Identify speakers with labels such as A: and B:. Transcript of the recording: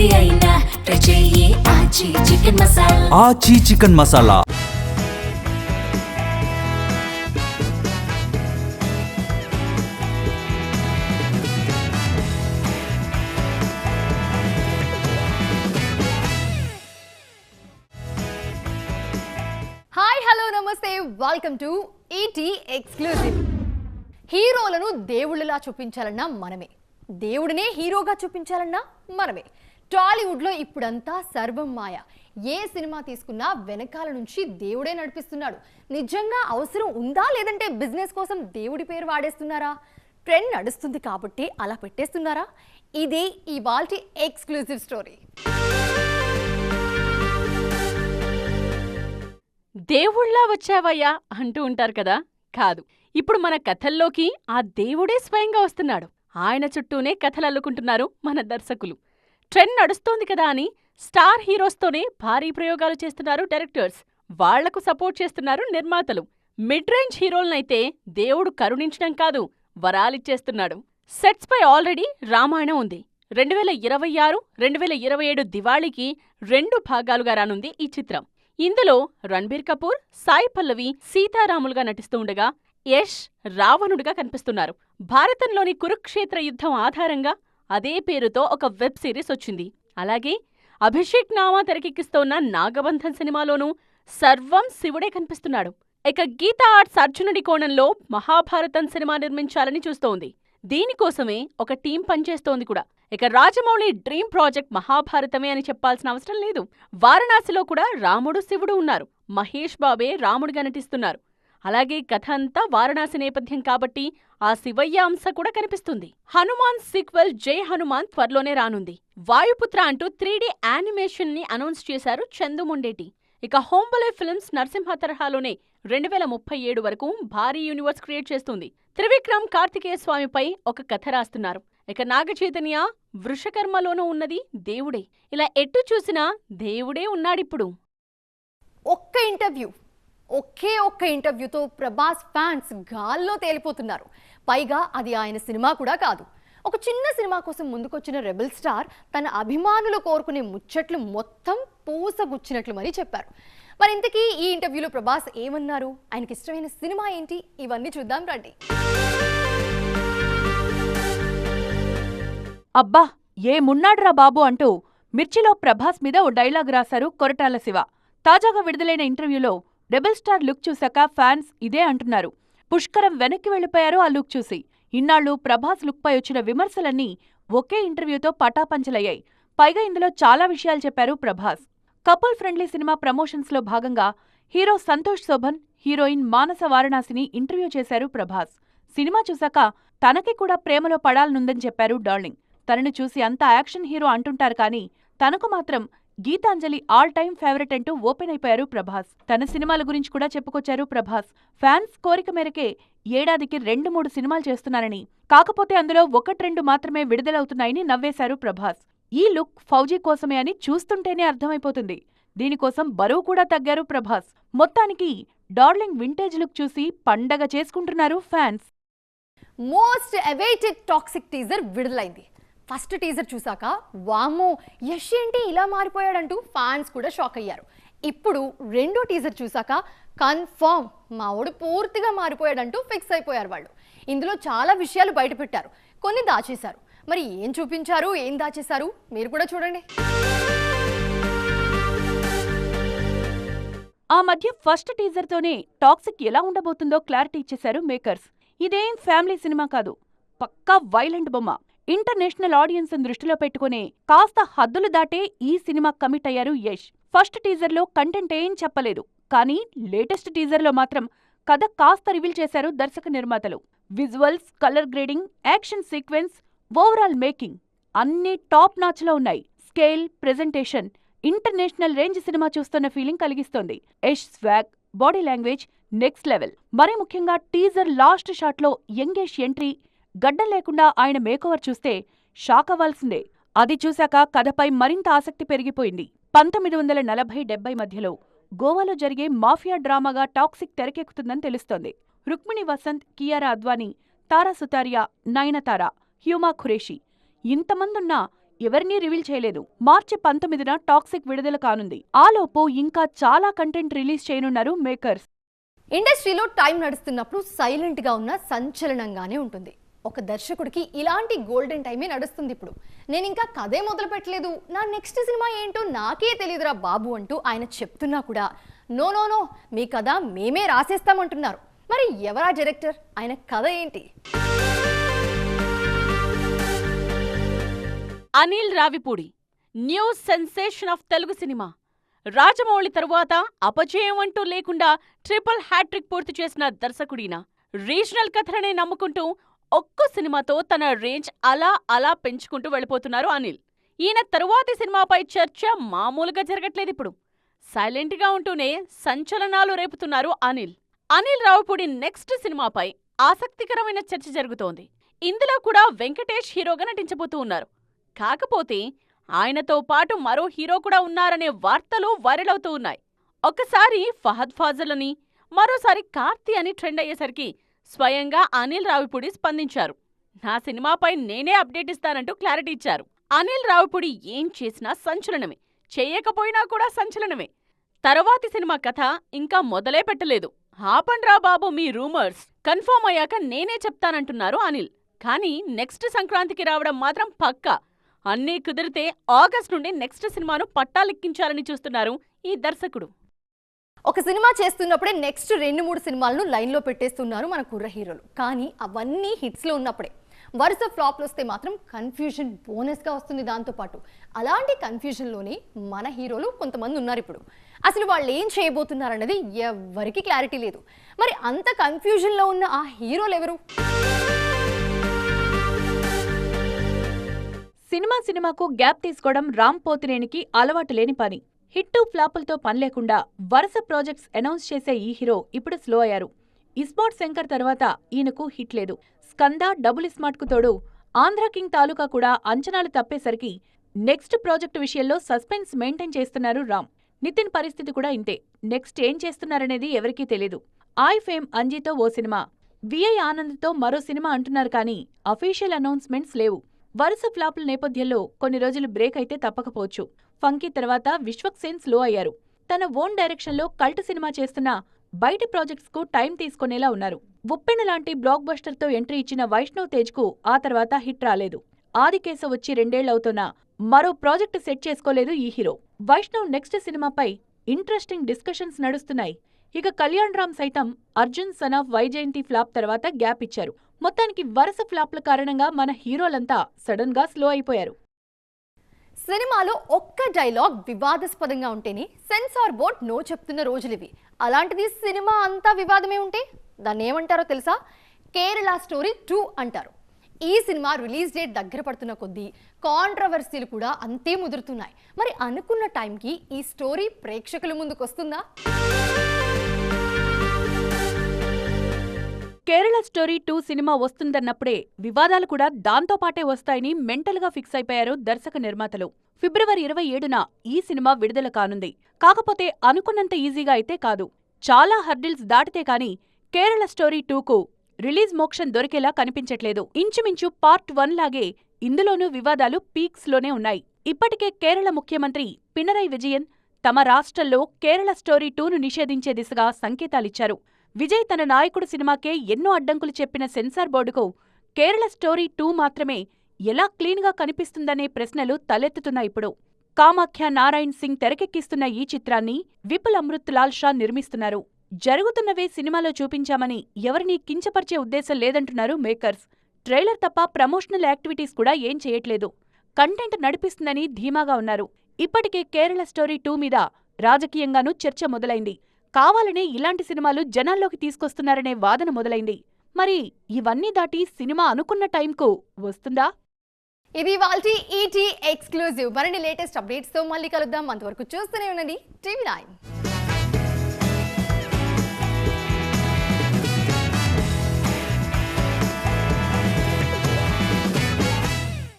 A: ఏది అయినా ట్రై చెయ్యి ఆచి చికెన్ మసాలా.
B: ఆచి చికెన్ మసాలా.
C: హాయ్ హలో నమస్తే, వెల్కమ్ టు ఈటీ ఎక్స్క్లూజివ్. హీరోలను దేవుళ్ళలా చూపించాలన్నా మనమే, దేవుడినే హీరోగా చూపించాలన్నా మనమే. టాలీవుడ్లో ఇప్పుడంతా సర్వం మాయ. ఏ సినిమా తీసుకున్నా వెనకాల నుంచి దేవుడే నడిపిస్తున్నాడు. నిజంగా అవసరం ఉందా, లేదంటే బిజినెస్ కోసం దేవుడి పేరు వాడేస్తున్నారా? ట్రెండ్ నడుస్తుంది కాబట్టి అలా పెట్టేస్తున్నారా? ఇదే ఇవాల్టి ఎక్స్క్లూజివ్ స్టోరీ.
D: దేవుళ్ళా వచ్చావయ్యా అంటూ ఉంటారు కదా. కాదు, ఇప్పుడు మన కథల్లోకి ఆ దేవుడే స్వయంగా వస్తున్నాడు. ఆయన చుట్టూనే కథలు అల్లుకుంటున్నారు మన దర్శకులు. ట్రెండ్ నడుస్తోంది కదా అని స్టార్ హీరోస్తోనే భారీ ప్రయోగాలు చేస్తున్నారు డైరెక్టర్స్. వాళ్లకు సపోర్ట్ చేస్తున్నారు నిర్మాతలు. మిడ్ రేంజ్ హీరోలనైతే దేవుడు కరుణించడం కాదు, వరాలిచ్చేస్తున్నాడు. సెట్స్ పై ఆల్రెడీ రామాయణం ఉంది. 2026, 2027 దివాళీకి 2 భాగాలుగా రానుంది ఈ చిత్రం. ఇందులో రణ్బీర్ కపూర్, సాయి పల్లవి సీతారాములుగా నటిస్తూ ఉండగా యష్ రావణుడిగా కనిపిస్తున్నారు. భారతంలోని కురుక్షేత్ర యుద్ధం ఆధారంగా అదే పేరుతో ఒక వెబ్ సిరీస్ వచ్చింది. అలాగే అభిషేక్ నామా తెరకెక్కిస్తోన్న నాగబంధన్ సినిమాలోనూ సర్వం శివుడే కనిపిస్తున్నాడు. ఇక గీతా ఆర్ట్స్ అర్జునుడి కోణంలో మహాభారతం సినిమా నిర్మించాలని చూస్తోంది. దీనికోసమే ఒక టీం పనిచేస్తోంది కూడా. ఇక రాజమౌళి డ్రీమ్ ప్రాజెక్ట్ మహాభారతమే అని చెప్పాల్సిన అవసరం లేదు. వారణాసిలో కూడా రాముడు శివుడు ఉన్నారు. మహేష్ బాబే రాముడిగా నటిస్తున్నారు. అలాగే కథ అంతా వారణాసి నేపథ్యం కాబట్టి ఆ శివయ్య అంశ కూడా కనిపిస్తుంది. హనుమాన్ సీక్వెల్ జై హనుమాన్ త్వరలోనే రానుంది. వాయుపుత్ర అంటూ 3D యానిమేషన్ ని అనౌన్స్ చేశారు చందు మొండేటి. ఇక హోంబలే ఫిల్మ్స్ నరసింహ తరహాలోనే 2037 వరకు భారీ యూనివర్స్ క్రియేట్ చేస్తుంది. త్రివిక్రమ్ కార్తికేయ స్వామిపై ఒక కథ రాస్తున్నారు. ఇక నాగచైతన్య వృషకర్మలోనూ ఉన్నది దేవుడే. ఇలా ఎటు చూసినా దేవుడే ఉన్నాడిప్పుడు.
C: ఒకే ఒక్క ఇంటర్వ్యూతో ప్రభాస్ ఫ్యాన్స్ గాల్లో తేలిపోతున్నారు. పైగా అది ఆయన సినిమా కూడా కాదు. ఒక చిన్న సినిమా కోసం ముందుకొచ్చిన రెబెల్ స్టార్ తన అభిమానులు కోరుకునే ముచ్చట్లు మొత్తం పూసగుచ్చినట్లు మరీ చెప్పారు. మరి ఇంతకీ ఈ ఇంటర్వ్యూలో ప్రభాస్ ఏమన్నారు, ఆయనకి ఇష్టమైన సినిమా ఏంటి, ఇవన్నీ చూద్దాం రండి.
E: అబ్బా ఏమున్నాడ్రా బాబు అంటూ మిర్చిలో ప్రభాస్ మీద ఓ డైలాగ్ రాశారు కొరటాల శివ. తాజాగా విడుదలైన ఇంటర్వ్యూలో రెబెల్ స్టార్ లుక్ చూశాక ఫ్యాన్స్ ఇదే అంటున్నారు. పుష్కరం వెనక్కి వెళ్లిపోయారు ఆ లుక్ చూసి. ఇన్నాళ్లు ప్రభాస్ లుక్పై వచ్చిన విమర్శలన్నీ ఒకే ఇంటర్వ్యూతో పటాపంచలయ్యాయి. పైగా ఇందులో చాలా విషయాలు చెప్పారు Prabhas. Couple friendly cinema promotions లో భాగంగా హీరో సంతోష్ శోభన్, హీరోయిన్ మానస వారణాసిని ఇంటర్వ్యూ చేశారు ప్రభాస్. సినిమా చూశాక తనకి కూడా ప్రేమలో పడాలనుందని చెప్పారు డార్లింగ్. తనని చూసి అంతా యాక్షన్ హీరో అంటుంటారు కానీ తనకు మాత్రం గీతాంజలి ఆల్ టైమ్ ఫేవరెట్ అంటూ ఓపెన్ అయిపోయారు ప్రభాస్. తన సినిమాల గురించి కూడా చెప్పుకొచ్చారు ప్రభాస్. ఫ్యాన్స్ కోరిక మేరకే ఏడాదికి 2-3 సినిమాలు చేస్తున్నారని, కాకపోతే అందులో 1-2 మాత్రమే విడుదలవుతున్నాయని నవ్వేశారు ప్రభాస్. ఈ లుక్ ఫౌజీ కోసమే అని చూస్తుంటేనే అర్థమైపోతుంది. దీనికోసం బరువు కూడా తగ్గారు ప్రభాస్. మొత్తానికి డార్లింగ్ వింటేజ్ లుక్ చూసి పండగ చేసుకుంటున్నారు fans.
C: Most awaited toxic teaser విడుదలైంది. ఫస్ట్ టీజర్ చూసాక వామ్మో యష్ ఏంటి ఇలా మారిపోయాడంటూ ఫ్యాన్స్ కూడా షాక్ అయ్యారు. ఇప్పుడు రెండో టీజర్ చూసాక కన్ఫర్మ్ మావోడు పూర్తిగా మారిపోయాడంటూ ఫిక్స్ అయిపోయారు వాళ్ళు. ఇందులో చాలా విషయాలు బయటపెట్టారు, కొన్ని దాచేశారు. మరి ఏం చూపించారు, ఏం దాచేశారు మీరు కూడా చూడండి.
E: ఆ మధ్య ఫస్ట్ టీజర్తోనే టాక్సిక్ ఎలా ఉండబోతుందో క్లారిటీ ఇచ్చేశారు మేకర్స్. ఇదేం ఫ్యామిలీ సినిమా కాదు, పక్కా వైలెంట్ బొమ్మ. ఇంటర్నేషనల్ ఆడియన్స్ దృష్టిలో పెట్టుకునే కాస్త హద్దులు దాటే ఈ సినిమా కమిట్ అయ్యారు యష్. ఫస్ట్ టీజర్లో కంటెంట్ ఏం చెప్పలేదు, కానీ లేటెస్ట్ టీజర్లో మాత్రం కథ కాస్త రివీల్ చేశారు దర్శక నిర్మాతలు. Visuals, colour grading, action sequence, overall making అన్నీ టాప్ నాచ్లో ఉన్నాయి. Scale, presentation international range cinema చూస్తున్న ఫీలింగ్ కలిగిస్తోంది. Yash swag, body language next level. మరీ ముఖ్యంగా టీజర్ లాస్ట్ షాట్లో యంగేష్ ఎంట్రీ, గడ్డం లేకుండా ఆయన మేకోవర్ చూస్తే షాక్ అవ్వాల్సిందే. అది చూశాక కథపై మరింత ఆసక్తి పెరిగిపోయింది. 1940-70 మధ్యలో గోవాలో జరిగే మాఫియా డ్రామాగా టాక్సిక్ తెరకెక్కుతుందని తెలుస్తోంది. రుక్మిణి వసంత్, కియారా అద్వానీ, తారా సుతారియా, నయనతార, హ్యూమా ఖురేషి ఇంతమందున్నా ఎవరినీ రివీల్ చేయలేదు. మార్చి 19న టాక్సిక్ విడుదల కానుంది. ఆలోపు ఇంకా చాలా కంటెంట్ రిలీజ్ చేయనున్నారు మేకర్స్.
C: ఇండస్ట్రీలో టైం నడుస్తున్నప్పుడు సైలెంట్ గా ఉన్న సంచలనంగానే ఉంటుంది. ఒక దర్శకుడికి ఇలాంటి గోల్డెన్ టైమే నడుస్తుంది ఇప్పుడు. నేను ఇంకా కథే మొదలు పెట్టలేదు, నా నెక్స్ట్ సినిమా ఏంటో నాకే తెలియదురా బాబు అంటూ ఆయన చెప్తున్నా కూడా నో నో నో మీ కథ మేమే రాసేస్తామంటున్నారు. మరి ఎవరా డైరెక్టర్, ఆయన కథ ఏంటి?
D: Anil Ravipudi, new sensation of Telugu cinema. Rajamouli తరువాత అపజయం అంటూ లేకుండా ట్రిపుల్ హ్యాట్రిక్ పూర్తి చేసిన దర్శకుడిన. రీజనల్ కథలనే నమ్ముకుంటూ ఒక్కో సినిమాతో తన రేంజ్ అలా పెంచుకుంటూ వెళ్ళిపోతున్నారు అనిల్. ఈయన తరువాతి సినిమాపై చర్చ మామూలుగా జరగట్లేదిప్పుడు. సైలెంట్గా ఉంటూనే సంచలనాలు రేపుతున్నారు అనిల్. అనిల్ రావిపూడి నెక్స్ట్ సినిమాపై ఆసక్తికరమైన చర్చ జరుగుతోంది. ఇందులో కూడా వెంకటేష్ హీరోగా నటించబోతూ ఉన్నారు. కాకపోతే ఆయనతో పాటు మరో హీరో కూడా ఉన్నారనే వార్తలు వైరల్ అవుతూ ఉన్నాయి. ఒకసారి ఫహద్ ఫాజిల్ అని, మరోసారి కార్తీ అని ట్రెండ్ అయ్యేసరికి స్వయంగా అనిల్ రావిపూడి స్పందించారు. నా సినిమాపై నేనే అప్డేట్ ఇస్తానంటూ క్లారిటీ ఇచ్చారు. అనిల్ రావిపూడి ఏం చేసినా సంచలనమే, చేయకపోయినా కూడా సంచలనమే. తరువాతి సినిమా కథ ఇంకా మొదలే పెట్టలేదు. ఆపండ్రా బాబు మీ రూమర్స్, కన్ఫర్మ్ అయ్యాక నేనే చెప్తానంటున్నారు అనిల్. కానీ నెక్స్ట్ సంక్రాంతికి రావడం మాత్రం పక్కా. అన్నీ కుదిరితే ఆగస్ట్ నుండి నెక్స్ట్ సినిమాను పట్టాలెక్కించాలని చూస్తున్నారు ఈ దర్శకుడు.
C: ఒక సినిమా చేస్తున్నప్పుడే నెక్స్ట్ 2-3 సినిమాలను లైన్లో పెట్టేస్తున్నారు మన కుర్ర హీరోలు. కానీ అవన్నీ హిట్స్లో ఉన్నప్పుడే. వరుస ఫ్లాప్లు వస్తే మాత్రం కన్ఫ్యూజన్ బోనస్గా వస్తుంది. దాంతోపాటు అలాంటి కన్ఫ్యూజన్లోనే మన హీరోలు కొంతమంది ఉన్నారు ఇప్పుడు. అసలు వాళ్ళు ఏం చేయబోతున్నారన్నది ఎవరికి క్లారిటీ లేదు. మరి అంత కన్ఫ్యూజన్లో ఉన్న ఆ హీరోలు ఎవరు?
E: సినిమాకు గ్యాప్ తీసుకోవడం రామ్ పోతినేనికి అలవాటు లేని పని. హిట్టు ఫ్లాపులతో పనిలేకుండా వరుస ప్రాజెక్ట్స్ అనౌన్స్ చేసే ఈ హీరో ఇప్పుడు స్లో అయ్యారు. ఇస్మార్ట్ శంకర్ తర్వాత ఈయనకు హిట్ లేదు. స్కంద, డబుల్ ఇస్మార్ట్కు తోడు ఆంధ్ర కింగ్ తాలూకా కూడా అంచనాలు తప్పేసరికి నెక్స్ట్ ప్రాజెక్టు విషయంలో సస్పెన్స్ మెయింటైన్ చేస్తున్నారు రామ్. నితిన్ పరిస్థితి కూడా ఇంతే. నెక్స్ట్ ఏం చేస్తున్నారనేది ఎవరికీ తెలీదు. ఫేమ్ అంజీతో ఓ సినిమా, విఐ ఆనంద్తో మరో సినిమా అంటున్నారు కానీ అఫీషియల్ అనౌన్స్మెంట్స్ లేవు. వరుస ఫ్లాపుల నేపథ్యంలో కొన్ని రోజులు బ్రేక్ అయితే తప్పకపోవచ్చు. ఫంకీ తర్వాత విశ్వక్ సేన్ స్లో అయ్యారు. తన ఓన్ డైరెక్షన్లో కల్ట్ సినిమా చేస్తున్న బయటి ప్రాజెక్ట్స్కు టైం తీసుకునేలా ఉన్నారు. ఉప్పెన లాంటి బ్లాక్ బస్టర్తో ఎంట్రీ ఇచ్చిన వైష్ణవ్ తేజ్కు ఆ తర్వాత హిట్ రాలేదు. ఆదికేశవ్ వచ్చి 2 ఏళ్లవుతున్నా మరో ప్రాజెక్టు సెట్ చేసుకోలేదు ఈ హీరో. వైష్ణవ్ నెక్స్ట్ సినిమాపై ఇంట్రెస్టింగ్ డిస్కషన్స్ నడుస్తున్నాయి. ఇక కళ్యాణ్ రామ్ సైతం Arjun son of Vyjayanthi flop తర్వాత గ్యాప్ ఇచ్చారు. మొత్తానికి వరుస ఫ్లాప్ల కారణంగా మన హీరోలంతా సడన్ గా స్లో అయిపోయారు.
C: సినిమాలో ఒక్క డైలాగ్ వివాదాస్పదంగా ఉంటేనే సెన్సార్ బోర్డ్ నో చెప్తున్న రోజులివి. అలాంటిది సినిమా అంతా వివాదమే ఉంటే దాన్ని ఏమంటారో తెలుసా? కేరళ స్టోరీ 2 అంటారు. ఈ సినిమా రిలీజ్ డేట్ దగ్గర పడుతున్న కొద్దీ కాంట్రవర్సీలు కూడా అంతే ముదురుతున్నాయి. మరి అనుకున్న టైంకి ఈ స్టోరీ ప్రేక్షకుల ముందుకు వస్తుందా?
E: కేరళ స్టోరీ 2 సినిమా వస్తుందన్నప్పుడే వివాదాలు కూడా దాంతోపాటే వస్తాయని మెంటల్గా ఫిక్స్ అయిపోయారు దర్శక నిర్మాతలు. ఫిబ్రవరి 27న ఈ సినిమా విడుదల కానుంది. కాకపోతే అనుకున్నంత ఈజీగా అయితే కాదు. చాలా హర్డిల్స్ దాటితే కాని కేరళ స్టోరీ 2కు రిలీజ్ మోక్షం దొరికేలా కనిపించట్లేదు. ఇంచుమించు పార్ట్ 1 లాగే ఇందులోనూ వివాదాలు పీక్స్లోనే ఉన్నాయి. ఇప్పటికే కేరళ ముఖ్యమంత్రి పినరై విజయన్ తమ రాష్ట్రంలో కేరళ స్టోరీ 2ను నిషేధించే దిశగా సంకేతాలిచ్చారు. విజయ్ తన నాయకుడు సినిమాకే ఎన్నో అడ్డంకులు చెప్పిన సెన్సార్ బోర్డుకు కేరళ స్టోరీ 2 మాత్రమే ఎలా క్లీన్గా కనిపిస్తుందనే ప్రశ్నలు తలెత్తుతున్నాయిప్పుడు. కామాఖ్య నారాయణ్ సింగ్ తెరకెక్కిస్తున్న ఈ చిత్రాన్ని విపుల్ అమృత్ లాల్ షా నిర్మిస్తున్నారు. జరుగుతున్నవే సినిమాలో చూపించామని ఎవరినీ కించపరిచే ఉద్దేశం లేదంటున్నారు మేకర్స్. ట్రైలర్ తప్ప ప్రమోషనల్ యాక్టివిటీస్ కూడా ఏం చేయట్లేదు. కంటెంట్ నడిపిస్తుందని ధీమాగా ఉన్నారు. ఇప్పటికే కేరళ స్టోరీ 2 మీద రాజకీయంగానూ చర్చ మొదలైంది. కావాలనే ఇలాంటి సినిమాలు జనాల్లోకి తీసుకొస్తున్నారనే వాదన మొదలైంది. మరి ఇవన్నీ దాటి సినిమా అనుకున్న టైంకు వస్తుందా?
C: ఇది వాల్టీ ఈటీ ఎక్స్క్లూజివ్. మరిన్ని లేటెస్ట్ అప్డేట్స్తో మళ్ళీ కలుద్దాం. అంతవరకు చూస్తూనే ఉండండి TV9.